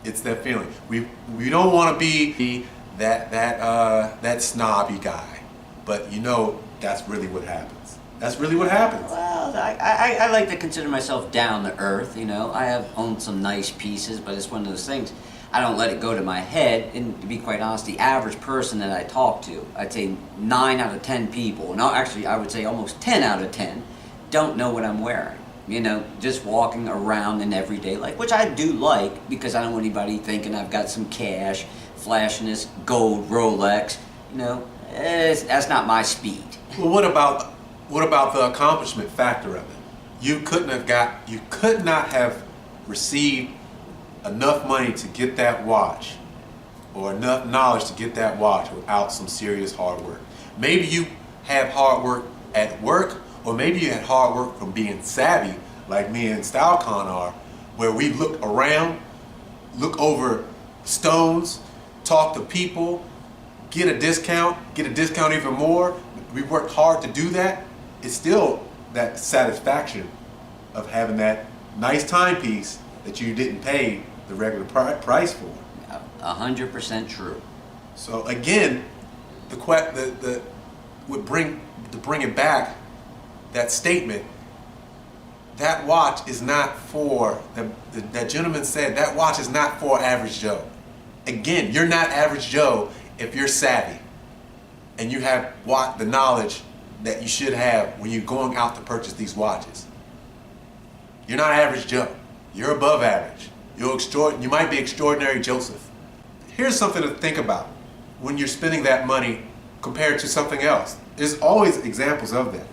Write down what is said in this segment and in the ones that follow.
It's that feeling. We don't want to be that snobby guy, but you know that's really what happens. That's really what happens. Well, I like to consider myself down to earth, you know. I have owned some nice pieces, but it's one of those things, I don't let it go to my head. And to be quite honest, the average person that I talk to, I'd say 9 out of 10 people, no, actually I would say almost 10 out of 10, don't know what I'm wearing. You know, just walking around in everyday life, which I do like because I don't want anybody thinking I've got some cash, flashing this gold Rolex. You know, that's not my speed. Well, what about the accomplishment factor of it? You could not have received enough money to get that watch, or enough knowledge to get that watch without some serious hard work. Maybe you have hard work at work, or maybe you had hard work from being savvy, like me and Style Khan are, where we look around, look over stones, talk to people, get a discount even more. We worked hard to do that. It's still that satisfaction of having that nice timepiece that you didn't pay the regular price for. 100% true. So again, to bring it back, that statement, that watch is not for, that gentleman said, that watch is not for average Joe. Again, you're not average Joe if you're savvy and you have the knowledge that you should have when you're going out to purchase these watches. You're not average Joe. You're above average. You might be extraordinary Joseph. Here's something to think about when you're spending that money compared to something else. There's always examples of that.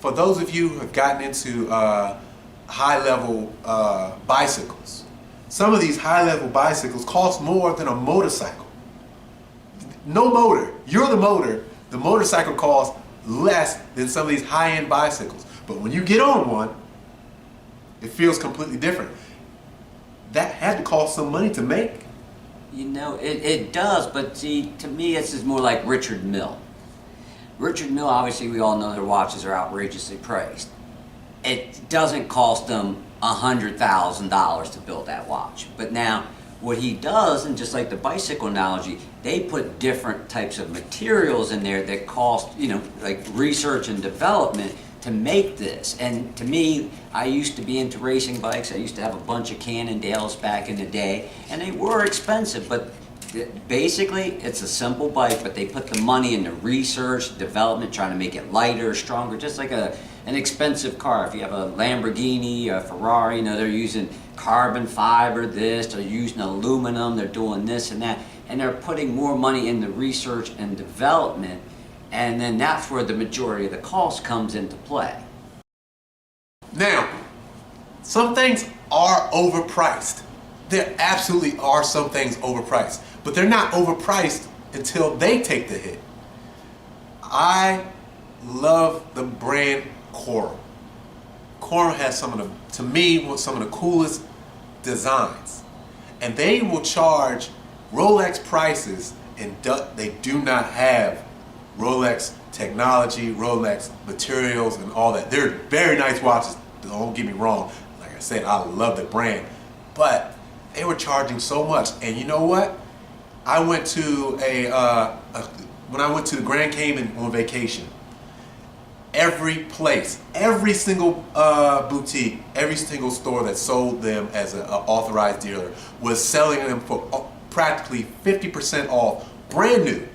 For those of you who have gotten into high-level bicycles, some of these high-level bicycles cost more than a motorcycle. No motor. You're the motor. The motorcycle costs less than some of these high-end bicycles. But when you get on one, it feels completely different. That had to cost some money to make. You know, it does, but see, to me, this is more like Richard Mille. Richard Mille, obviously, we all know their watches are outrageously priced. It doesn't cost them $100,000 to build that watch. But now, what he does, and just like the bicycle analogy, they put different types of materials in there that cost, you know, like research and development to make this. And to me, I used to be into racing bikes. I used to have a bunch of Cannondales back in the day, and they were expensive, but basically it's a simple bike, but they put the money into research, development, trying to make it lighter, stronger, just like an expensive car. If you have a Lamborghini, a Ferrari, you know, they're using carbon fiber, they're using aluminum, they're doing this and that, and they're putting more money into research and development, and then that's where the majority of the cost comes into play. Now, some things are overpriced. There absolutely are some things overpriced, but they're not overpriced until they take the hit. I love the brand Coral. Coral has some of the, to me, some of the coolest designs. And they will charge Rolex prices, and they do not have Rolex technology, Rolex materials, and all that. They're very nice watches, don't get me wrong. Like I said, I love the brand, but they were charging so much. And you know what? I went to when I went to the Grand Cayman on vacation, every place, every single boutique, every single store that sold them as an authorized dealer was selling them for practically 50% off, brand new.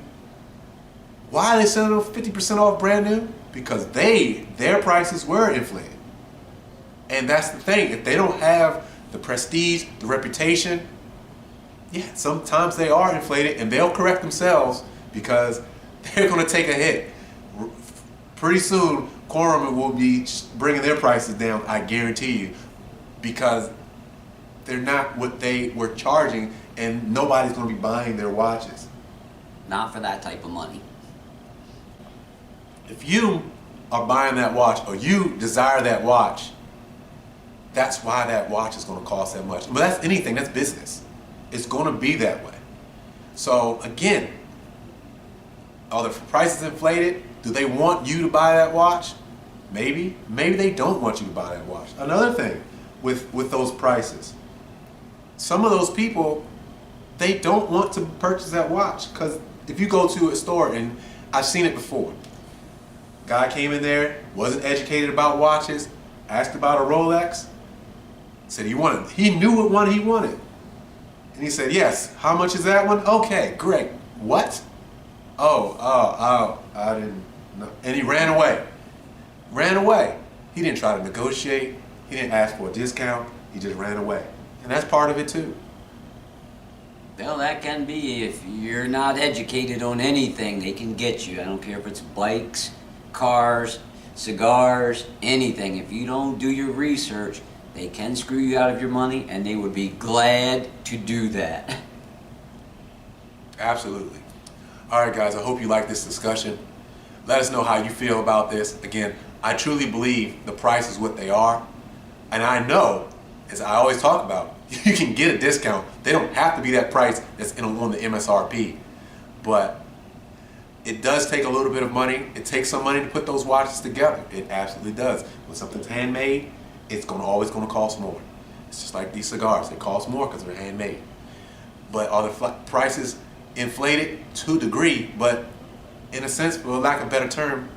Why are they selling them 50% off brand new? Because their prices were inflated. And that's the thing, if they don't have the prestige, the reputation, yeah, sometimes they are inflated, and they'll correct themselves because they're going to take a hit. Pretty soon, Corman will be bringing their prices down, I guarantee you, because they're not what they were charging, and nobody's going to be buying their watches. Not for that type of money. If you are buying that watch, or you desire that watch, that's why that watch is going to cost that much. But that's anything, that's business. It's going to be that way. So again, are the prices inflated? Do they want you to buy that watch? Maybe. Maybe they don't want you to buy that watch. Another thing with those prices, some of those people, they don't want to purchase that watch, because if you go to a store, and I've seen it before, guy came in there, wasn't educated about watches, asked about a Rolex, said he knew what one he wanted. And he said, yes, how much is that one? Okay, great. What? I didn't know. And he ran away. Ran away. He didn't try to negotiate. He didn't ask for a discount. He just ran away. And that's part of it too. Well, that can be. If you're not educated on anything, they can get you. I don't care if it's bikes, cars, cigars, anything. If you don't do your research, they can screw you out of your money, and they would be glad to do that. Absolutely. All right, guys, I hope you like this discussion. Let us know how you feel about this. Again, I truly believe the price is what they are. And I know, as I always talk about, you can get a discount. They don't have to be that price that's on the MSRP. But it does take a little bit of money. It takes some money to put those watches together. It absolutely does. When something's handmade, it's always going to cost more. It's just like these cigars. They cost more because they're handmade. But are the prices inflated? To a degree, but in a sense, for lack of a better term,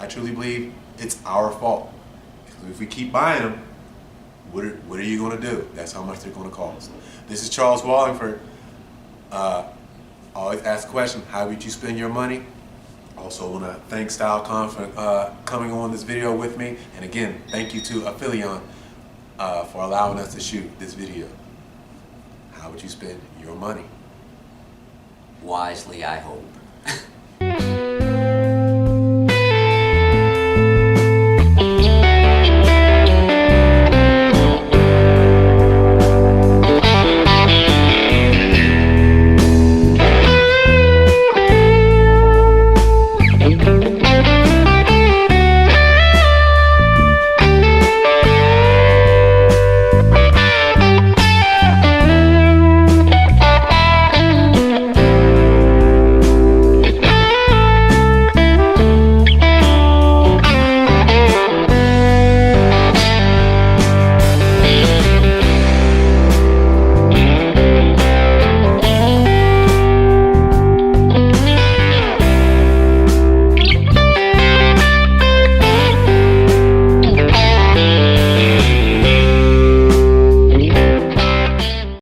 I truly believe it's our fault. If we keep buying them, what are you going to do? That's how much they're going to cost. This is Charles Walhingford. Always ask the question, how would you spend your money? Also want to thank Style Khan for coming on this video with me. And again, thank you to Affilion for allowing us to shoot this video. How would you spend your money? Wisely, I hope.